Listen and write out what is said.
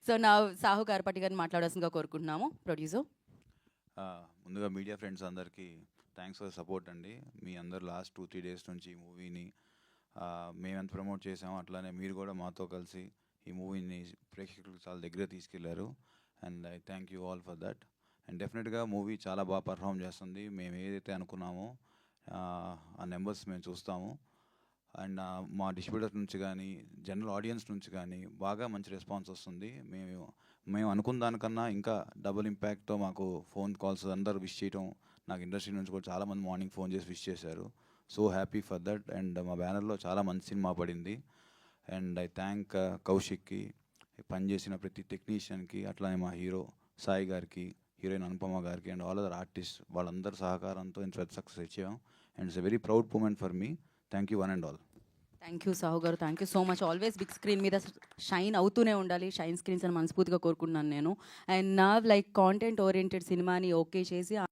So నా సాహు గారపట్టి గారిని మాట్లాడాల్సిందిగా కోరుకుంటున్నాము ప్రొడ్యూసర్. ముందుగా మీడియా ఫ్రెండ్స్ అందరికీ థ్యాంక్స్ ఫర్ సపోర్ట్ అండి. మీ అందరు లాస్ట్ 2-3 డేస్ నుంచి ఈ మూవీని మేమెంత ప్రమోట్ చేసామో అట్లానే మీరు కూడా మాతో కలిసి ఈ మూవీని ప్రేక్షకులకు చాలా దగ్గర తీసుకెళ్లారు. And I thank you all for that. And డెఫినెట్గా మూవీ చాలా బాగా పర్ఫామ్ చేస్తుంది. మేము ఏదైతే అనుకున్నామో ఆ నెంబర్స్ మేము చూస్తాము. అండ్ మా డిస్ట్రిబ్యూటర్ నుంచి కానీ జనరల్ ఆడియన్స్ నుంచి కానీ బాగా మంచి రెస్పాన్స్ వస్తుంది. మేము అనుకున్న దానికన్నా ఇంకా డబుల్ ఇంపాక్ట్తో మాకు ఫోన్ కాల్స్ అందరూ విష్ చేయడం, నాకు ఇండస్ట్రీ నుంచి కూడా చాలామంది మార్నింగ్ ఫోన్ చేసి విష్ చేశారు. So happy for that. And మా బ్యానర్లో చాలా మంచి సినిమా పడింది. అండ్ ఐ థ్యాంక్ కౌశిక్కి, పనిచేసిన ప్రతి టెక్నీషియన్కి, అట్లానే మా హీరో సాయి గారికి, హీరోయిన్ అనుపమ గారికి అండ్ ఆల్ అదర్ ఆర్టిస్ట్ వాళ్ళందరి సహకారంతో ఇంత పెద్ద సక్సెస్ ఇచ్చాం. And it's a very proud moment for me. Thank you one and all. Thank you Sahu garu, thank you so much. Always big screen మీద షైన్ అవుతూనే ఉండాలి, షైన్ స్క్రీన్స్ అని మనస్ఫూర్తిగా కోరుకుంటున్నాను నేను. అండ్ నా లైక్ కాంటెంట్ ఓరియంటెడ్ సినిమాని ఓకే చేసి